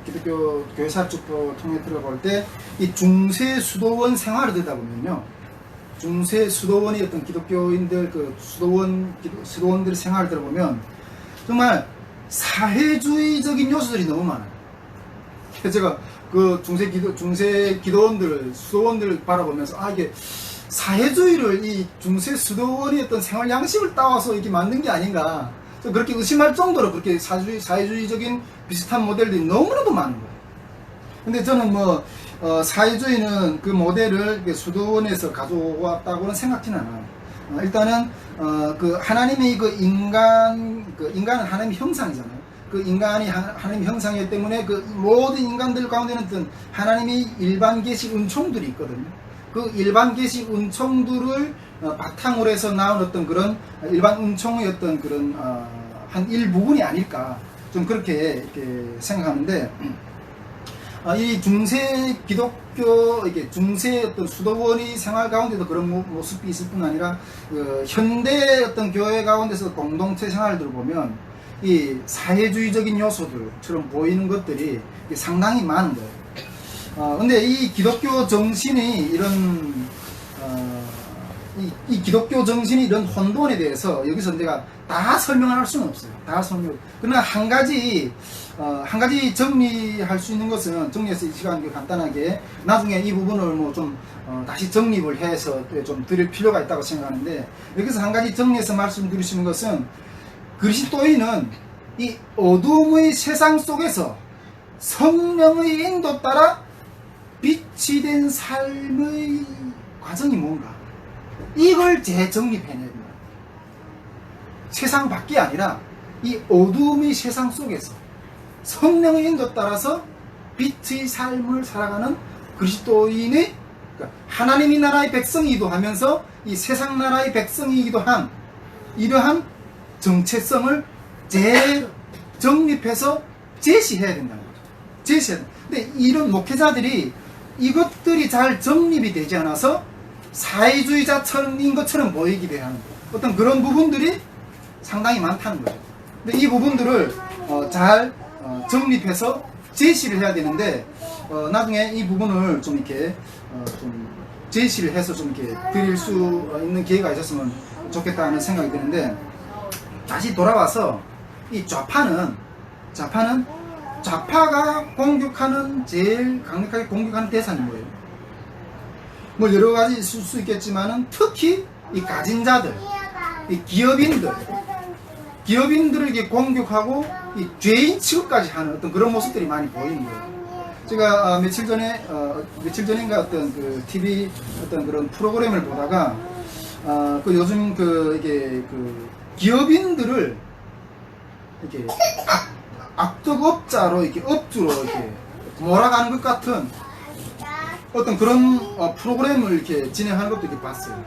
Speaker 1: 기독교 교회사 쪽 통해 들어볼 때 이 중세 수도원 생활을 듣다 보면요, 중세 수도원의 어떤 기독교인들 수도원들의 생활을 들어보면 정말 사회주의적인 요소들이 너무 많아요. 제가 중세 기도원들, 수도원들을 바라보면서, 이게 사회주의를 이 중세 수도원의 어떤 생활 양식을 따와서 이렇게 만든 게 아닌가, 그렇게 의심할 정도로 그렇게 사회주의적인 비슷한 모델들이 너무나도 많은 거예요. 근데 저는 사회주의는 그 모델을 수도원에서 가져왔다고는 생각지는 않아요. 일단은 하나님의 인간은 하나님의 형상이잖아요. 그 인간이 하나님의 형상이기 때문에 그 모든 인간들 가운데는 어떤 하나님의 일반 계시 은총들이 있거든요. 그 일반 계시 은총들을 바탕으로 해서 나온 어떤 그런 일반 은총의 어떤 그런 한 일부분이 아닐까, 좀 그렇게 이렇게 생각하는데, 이 중세 기독교, 이게 중세 어떤 수도원의 생활 가운데도 그런 모습이 있을 뿐 아니라, 현대 어떤 교회 가운데서 공동체 생활들을 보면 이 사회주의적인 요소들처럼 보이는 것들이 상당히 많은 거예요. 근데 이 기독교 정신이 이 기독교 정신이 이런 혼돈에 대해서 여기서 내가 다 설명할 수는 없어요. 그러나 한 가지 정리할 수 있는 것은, 정리해서 이 시간 간단하게 나중에 이 부분을 다시 정립을 해서 좀 드릴 필요가 있다고 생각하는데, 여기서 한 가지 정리해서 말씀드릴 수 있는 것은, 그리스도인은 이 어둠의 세상 속에서 성령의 인도 따라 빛이 된 삶의 과정이 뭔가, 이걸 재정립해내야 된다. 세상 밖이 아니라 이 어둠의 세상 속에서 성령의 인도 따라서 빛의 삶을 살아가는 그리스도인의, 그러니까 하나님의 나라의 백성이기도 하면서 이 세상 나라의 백성이기도 한 이러한 정체성을 재정립해서 제시해야 된다는 거죠. 근데 이런 목회자들이 이것들이 잘 정립이 되지 않아서 사회주의자인 것처럼 보이기도 하는 거예요. 어떤 그런 부분들이 상당히 많다는 거죠. 근데 이 부분들을 잘 정립해서 제시를 해야 되는데, 나중에 이 부분을 좀 이렇게 좀 제시를 해서 좀 이렇게 드릴 수 있는 기회가 있었으면 좋겠다는 생각이 드는데, 다시 돌아와서 이 좌파가 공격하는, 제일 강력하게 공격하는 대상이 뭐예요? 여러 가지 있을 수 있겠지만은, 특히 이 가진 자들, 이 기업인들을 이렇게 공격하고 이 죄인 취급까지 하는 어떤 그런 모습들이 많이 보이는 거예요. 제가 며칠 전인가 어떤 TV 어떤 그런 프로그램을 보다가, 요즘 이게 기업인들을 이렇게 악덕업자로, 이렇게 업주로 이렇게 몰아가는 것 같은 어떤 그런 프로그램을 이렇게 진행하는 것도 이렇게 봤어요.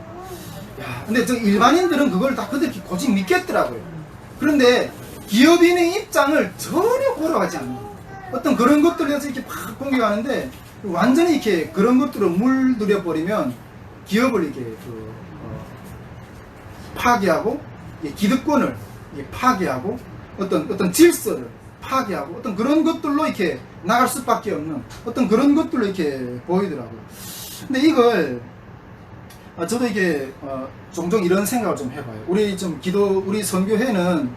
Speaker 1: 근데 일반인들은 그걸 다 그들이 고집 믿겠더라고요. 그런데 기업인의 입장을 전혀 고려하지 않는 거예요. 어떤 그런 것들에 대해서 이렇게 막 공격하는데 완전히 이렇게 그런 것들을 물들여 버리면 기업을 이렇게 파괴하고 기득권을 파괴하고 어떤 질서를 파괴하고 어떤 그런 것들로 이렇게 나갈 수밖에 없는 어떤 그런 것들로 이렇게 보이더라고요. 근데 이걸 저도 이게 종종 이런 생각을 좀 해봐요. 우리 선교회는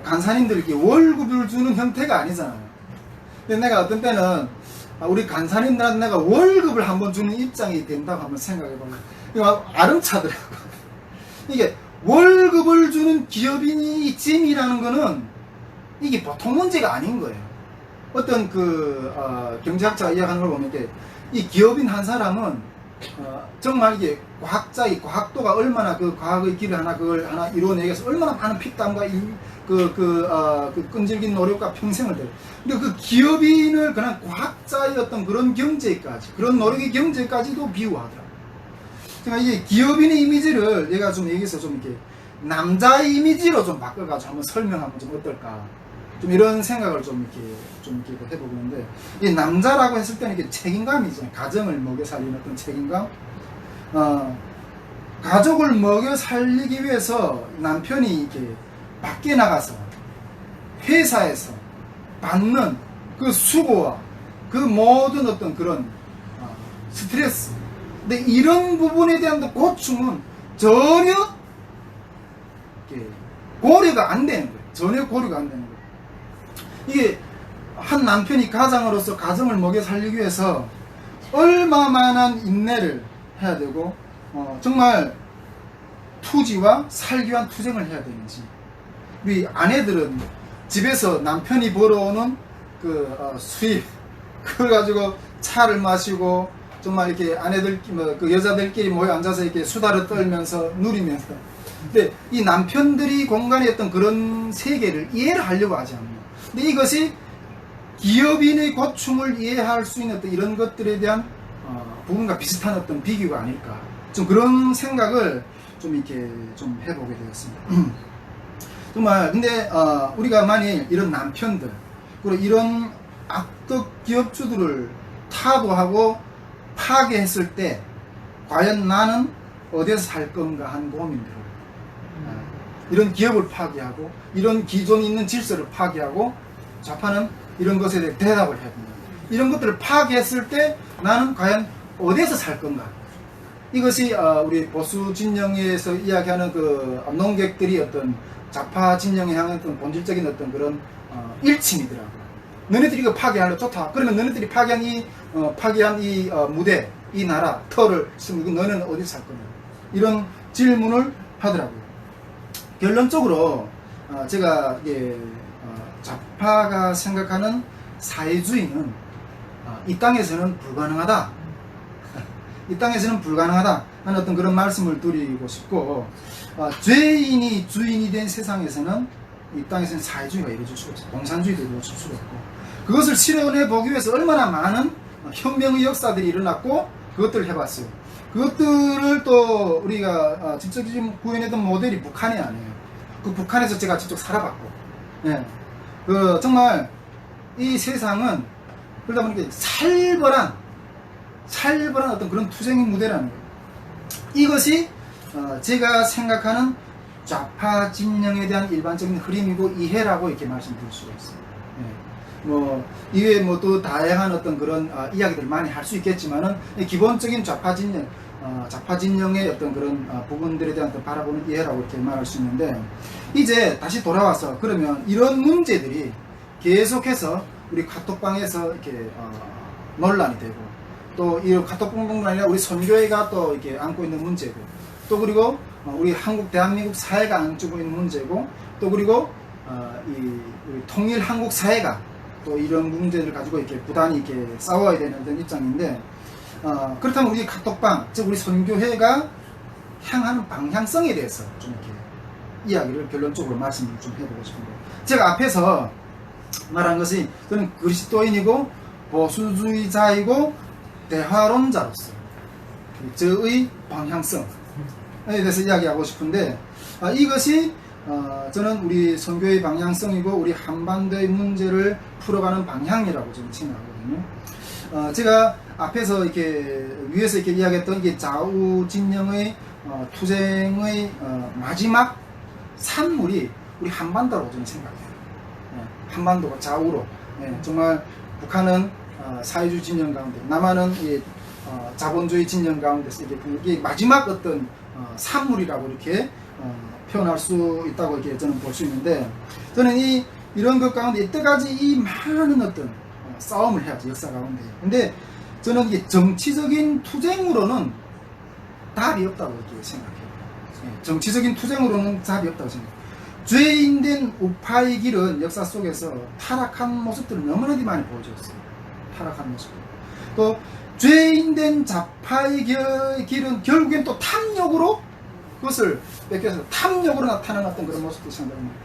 Speaker 1: 간사님들에게 월급을 주는 형태가 아니잖아요. 근데 내가 어떤 때는 우리 간사님들한테 내가 월급을 한번 주는 입장이 된다고 한번 생각해보면 이거 아름차더라고요. 이게 월급을 주는 기업인이 찜이라는 거는 이게 보통 문제가 아닌 거예요. 어떤 경제학자가 이야기하는 걸 보면 이 기업인 한 사람은 정말 이게 과학도가 얼마나 그 과학의 길을 그걸 하나 이루어내기 위해서 얼마나 많은 피땀과 끈질긴 노력과 평생을 들여요. 근데 그 기업인을 그냥 과학자의 어떤 그런 경제까지, 그런 노력의 경제까지도 비유하더라고요. 그러니까 이게 기업인의 이미지를 얘가 좀 여기서 좀 이렇게 남자의 이미지로 좀 바꿔가지고 한번 설명하면 좀 어떨까. 좀 이런 생각을 좀 이렇게 해보고 있는데, 이 남자라고 했을 때는 이게 책임감이죠. 가정을 먹여 살리는 어떤 책임감. 가족을 먹여 살리기 위해서 남편이 이렇게 밖에 나가서 회사에서 받는 그 수고와 그 모든 어떤 그런 스트레스. 근데 이런 부분에 대한 고충은 전혀 고려가 안 되는 거예요. 전혀 고려가 안 되는 거예요. 이게 한 남편이 가장으로서 가정을 먹여 살리기 위해서 얼마만한 인내를 해야 되고 정말 투지와 살기 위한 투쟁을 해야 되는지. 우리 아내들은 집에서 남편이 벌어오는 수입 그걸 가지고 차를 마시고 정말 이렇게 아내들 그 여자들끼리 모여 앉아서 이렇게 수다를 떨면서 누리면서, 근데 이 남편들이 공간에 어떤 그런 세계를 이해를 하려고 하지 않는. 근데 이것이 기업인의 고충을 이해할 수 있는 어떤 이런 것들에 대한 부분과 비슷한 어떤 비교가 아닐까. 좀 그런 생각을 좀 이렇게 좀 해보게 되었습니다. 정말 근데 우리가 만일 이런 남편들 그리고 이런 악덕 기업주들을 타도하고 파괴했을 때 과연 나는 어디서 살 건가 하는 고민을 이런 기업을 파괴하고 이런 기존 있는 질서를 파괴하고 좌파는 이런 것에 대해 대답을 해야 된다. 이런 것들을 파괴했을 때 나는 과연 어디에서 살 건가. 이것이 우리 보수 진영에서 이야기하는 그 농객들이 어떤 좌파 진영에 향한 어떤 본질적인 어떤 그런 일침이더라고요. 너네들이 이거 파괴하려 좋다. 그러면 너네들이 파괴한 이 무대, 이 나라, 터를 쓰면 너네는 어디서 살 거냐. 이런 질문을 하더라고요. 결론적으로 제가 좌파가 생각하는 사회주의는 이 땅에서는 불가능하다. 이 땅에서는 불가능하다 하는 어떤 그런 말씀을 드리고 싶고, 죄인이 주인이 된 세상에서는 이 땅에서는 사회주의가 이루어질 수가 없어요. 공산주의도 이루어질 수가 없고, 그것을 실현해 보기 위해서 얼마나 많은 혁명의 역사들이 일어났고 그것들을 해봤어요. 그것들을 또 우리가 직접 구현했던 모델이 북한이 아니에요. 그 북한에서 제가 직접 살아봤고, 정말 이 세상은 그러다 보니까 살벌한 어떤 그런 투쟁의 무대라는 거예요. 이것이 제가 생각하는 좌파 진영에 대한 일반적인 흐름이고 이해라고 이렇게 말씀드릴 수가 있어요. 이외에 또 다양한 어떤 그런 이야기들을 많이 할 수 있겠지만은 기본적인 좌파 진영의 어떤 그런 부분들에 대한 바라보는 이해라고 이렇게 말할 수 있는데, 이제 다시 돌아와서 그러면 이런 문제들이 계속해서 우리 카톡방에서 이렇게 논란이 되고, 또 이 카톡방뿐만 아니라 우리 선교회가 또 이렇게 안고 있는 문제고, 또 그리고 우리 대한민국 사회가 안고 있는 문제고, 또 그리고 우리 통일 한국 사회가 또 이런 문제를 가지고 이렇게 부단히 이렇게 싸워야 되는 그런 입장인데, 그렇다면 우리 카톡방, 즉 우리 선교회가 향하는 방향성에 대해서 좀 이렇게 이야기를 결론적으로 말씀을 좀 해보고 싶은데, 제가 앞에서 말한 것이 저는 그리스도인이고 보수주의자이고 대화론자로서 저의 방향성에 대해서 이야기하고 싶은데, 이것이 저는 우리 선교의 방향성이고 우리 한반도의 문제를 풀어가는 방향이라고 저는 생각하거든요. 제가 앞에서 이렇게 위에서 이렇게 이야기했던 게 좌우 진영의 투쟁의 마지막 산물이 우리 한반도라고 저는 생각해요. 한반도가 좌우로 정말 북한은 사회주의 진영 가운데, 남한은 자본주의 진영 가운데서 이게 마지막 어떤 산물이라고 이렇게 표현할 수 있다고 이렇게 저는 볼 수 있는데, 저는 이런 것 가운데 이때까지 이 많은 어떤 싸움을 해야지, 역사 가운데. 근데 저는 이게 정치적인 투쟁으로는 답이 없다고 이렇게 생각해요. 정치적인 투쟁으로는 답이 없다고 생각해요. 죄인된 우파의 길은 역사 속에서 타락한 모습들을 너무나 많이 보여줬어요. 타락한 모습. 또 죄인된 좌파의 길은 결국엔 또 탐욕으로 그것을 뺏겨서 탐욕으로 나타나는 그런 모습도 생각합니다.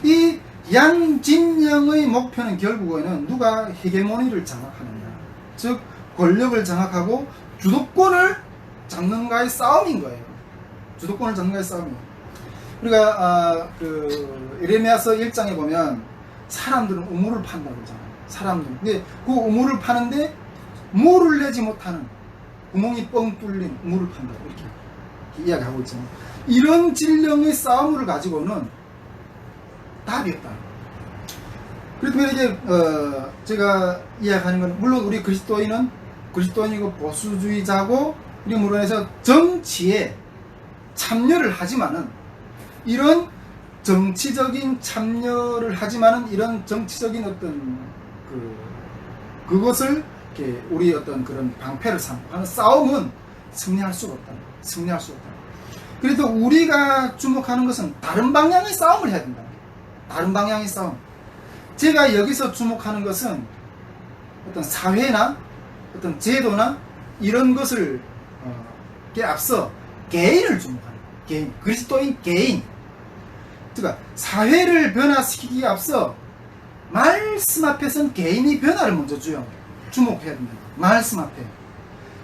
Speaker 1: 이 양진영의 목표는 결국에는 누가 헤게모니를 장악하느냐, 즉 권력을 장악하고 주도권을 잡는가의 싸움인 거예요. 주도권을 잡는가의 싸움이에요. 우리가 에레미야서 1장에 보면 사람들은 우물을 판다고 그러잖아요. 사람들. 근데 그 우물을 파는데 물을 내지 못하는, 구멍이 뻥 뚫린 우물을 판다고 이렇게 이야기하고 있잖아요. 이런 질령의 싸움을 가지고는 답이 없다. 그렇다면 이제 제가 이야기하는 건, 물론 우리 그리스도인이고 보수주의자고, 우리 물론에서 정치에 참여를 하지만은, 이런 정치적인 참여를 하지만은 이런 정치적인 어떤 그것을 이렇게 우리 어떤 그런 방패를 삼고 하는 싸움은 승리할 수가 없다. 승리할 수가 없다. 그래도 우리가 주목하는 것은 다른 방향의 싸움을 해야 된다. 다른 방향의 싸움. 제가 여기서 주목하는 것은 어떤 사회나 어떤 제도나 이런 것을 앞서 개인을 주목하는 거예요. 개인, 그리스도인 개인. 그러니까 사회를 변화시키기에 앞서 말씀 앞에선 개인의 변화를 먼저 주목해야 됩니다. 말씀 앞에.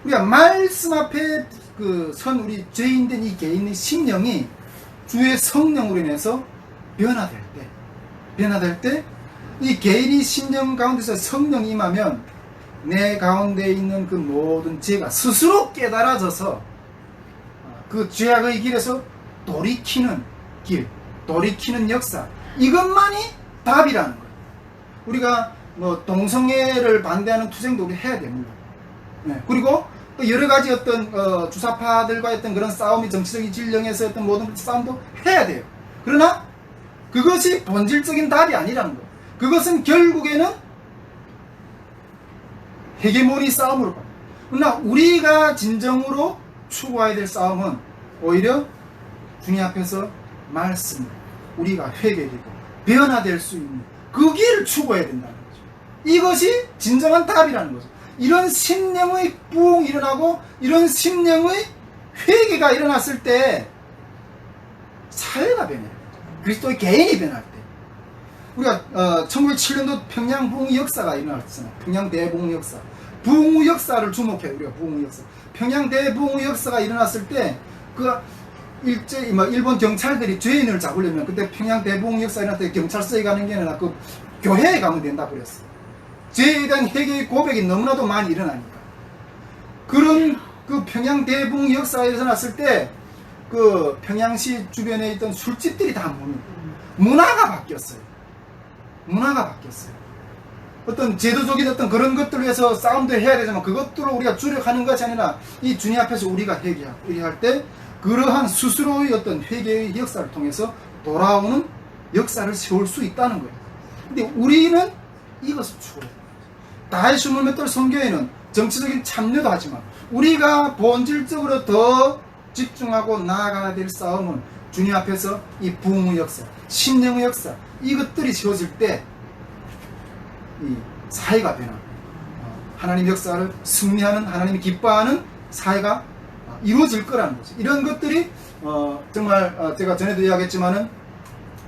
Speaker 1: 우리가 말씀 앞에 우리 죄인된 이 개인의 심령이 주의 성령으로 인해서 변화될 때, 이 개인의 심령 가운데서 성령이 임하면 내 가운데 있는 그 모든 죄가 스스로 깨달아져서 그 죄악의 길에서 돌이키는 길, 돌이키는 역사, 이것만이 답이라는 거예요. 우리가 동성애를 반대하는 투쟁도 우리 해야 됩니다. 그리고 또 여러 가지 어떤 주사파들과의 어떤 그런 싸움이, 정치적인 진영에서 어떤 모든 싸움도 해야 돼요. 그러나 그것이 본질적인 답이 아니라는 거예요. 그것은 결국에는 헤게모니 싸움으로 가요. 그러나 우리가 진정으로 추구해야 될 싸움은 오히려 주님 앞에서 말씀, 우리가 회개되고 변화될 수 있는 그 길을 추구해야 된다는 거죠. 이것이 진정한 답이라는 거죠. 이런 심령의 부흥이 일어나고 이런 심령의 회개가 일어났을 때 사회가 변해요. 그리스도의 개인이 변할 때. 우리가 1907년도 평양 부흥 역사가 일어났잖아요. 평양 대부흥 역사. 부흥 역사를 주목해요. 우리가 부흥 역사. 평양 대부흥 역사가 일어났을 때 일본 경찰들이 죄인을 잡으려면, 그때 평양 대부흥 역사에 일어날 때 경찰서에 가는 게 아니라 교회에 가면 된다 그랬어. 죄에 대한 회개의 고백이 너무나도 많이 일어나니까. 그런 평양 대부흥 역사가 일어났을 때 평양시 주변에 있던 술집들이 다 문화가 바뀌었어요. 문화가 바뀌었어요. 어떤 제도적인 어떤 그런 것들을 위해서 싸움도 해야 되지만 그것들로 우리가 주력하는 것이 아니라 이 주님 앞에서 우리가 회개할 때 그러한 스스로의 어떤 회개의 역사를 통해서 돌아오는 역사를 세울 수 있다는 거예요. 근데 우리는 이것을 추구해요. 다시 물맷돌 선교회는 정치적인 참여도 하지만 우리가 본질적으로 더 집중하고 나아가야 될 싸움은 주님 앞에서 이 부흥의 역사, 심령의 역사, 이것들이 세워질 때 이 사회가 변하고 하나님의 역사를 승리하는, 하나님이 기뻐하는 사회가 이루어질 거라는 거죠. 이런 것들이 정말 제가 전에도 이야기했지만은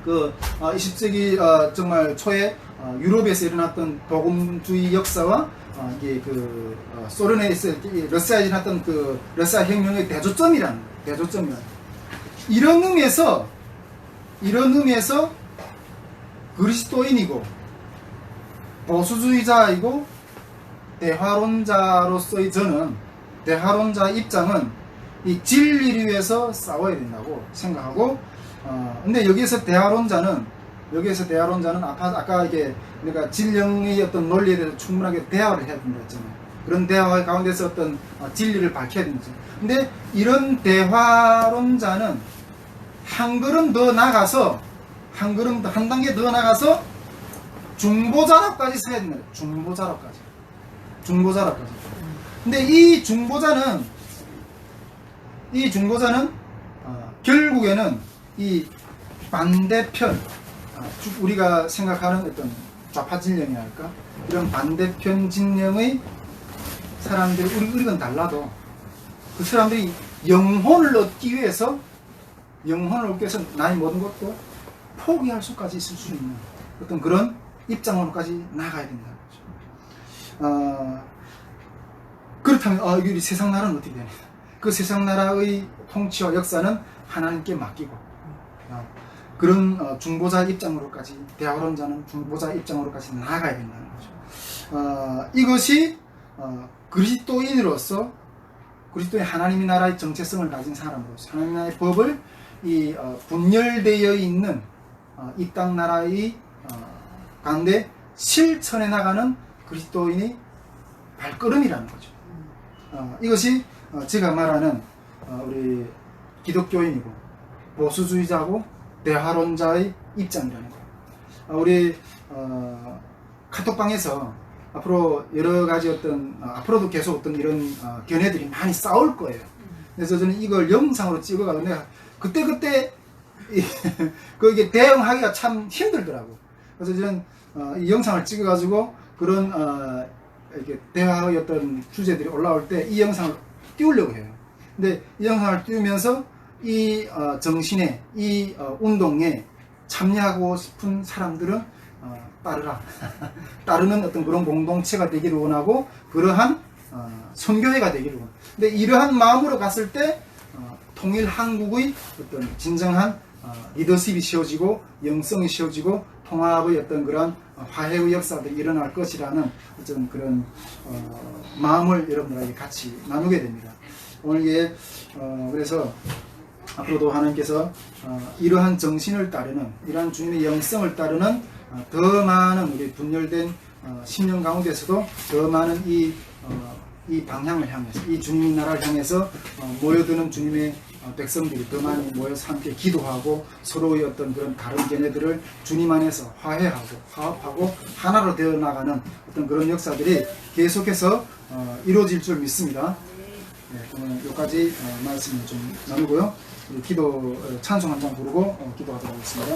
Speaker 1: 20세기 정말 초에 유럽에서 일어났던 복음주의 역사와 이게 소련에서 러시아에 일어났던 러시아 혁명의 대조점이라는 이런 의미에서 이런 의미에서 그리스도인이고 보수주의자이고 대화론자로서의 저는, 대화론자 입장은 이 진리를 위해서 싸워야 된다고 생각하고, 근데 여기에서 대화론자는 아까 이게 내가 진영의 어떤 논리에 대해서 충분하게 대화를 해야 된다 했잖아요. 그런 대화 가운데서 어떤 진리를 밝혀야 되는 거죠. 근데 이런 대화론자는 한 걸음 더 나가서, 한 단계 더 나가서 중보자로까지 서야 된다. 중보자로까지. 근데 이 중보자는 결국에는 이 반대편, 우리가 생각하는 어떤 좌파 진영이라 할까? 이런 반대편 진영의 사람들이, 우리는 달라도 그 사람들이 영혼을 얻기 위해서 나의 모든 것도 포기할 수까지 있을 수 있는 어떤 그런 입장으로까지 나가야 된다는 거죠. 그렇다면 우리 세상 나라는 어떻게 되냐? 그 세상 나라의 통치와 역사는 하나님께 맡기고, 그런 중보자 입장으로까지, 대화론자는 중보자 입장으로까지 나아가야 된다는 거죠. 이것이 그리스도인으로서, 그리스도의 하나님의 나라의 정체성을 가진 사람으로서, 하나님의 나라의 법을 이 분열되어 있는 이 땅 나라의 가운데 실천해 나가는 그리스도인의 발걸음이라는 거죠. 이것이 제가 말하는 우리 기독교인이고 보수주의자고 대화론자의 입장이라는 거예요. 우리 카톡방에서 앞으로 여러 가지 앞으로도 계속 이런 견해들이 많이 싸울 거예요. 그래서 저는 이걸 영상으로 찍어가지고 내가 그때 이게 대응하기가 참 힘들더라고. 그래서 저는 이 영상을 찍어가지고 그런 이렇게 대화의 어떤 주제들이 올라올 때 이 영상을 띄우려고 해요. 근데 이 영상을 띄우면서 이 정신에, 이 운동에 참여하고 싶은 사람들은 따르는 어떤 그런 공동체가 되기를 원하고, 그러한 선교회가 되기를 원합니다. 근데 이러한 마음으로 갔을 때 통일 한국의 어떤 진정한 리더십이 세워지고 영성이 세워지고 통합의 어떤 그런 화해의 역사들이 일어날 것이라는 어떤 그런 마음을 여러분들에게 같이 나누게 됩니다. 오늘 그래서 앞으로도 하나님께서 이러한 정신을 따르는, 이러한 주님의 영성을 따르는 더 많은 우리 분열된 심령 가운데서도 더 많은 이 방향을 향해서, 이 주님의 나라를 향해서 모여드는 주님의 백성들이 더 많이 모여서 함께 기도하고 서로의 어떤 그런 다른 견해들을 주님 안에서 화해하고 화합하고 하나로 되어 나가는 어떤 그런 역사들이 계속해서 이루어질 줄 믿습니다. 네, 오늘 여기까지 말씀을 좀 나누고요. 찬송 한 장 부르고 기도하도록 하겠습니다.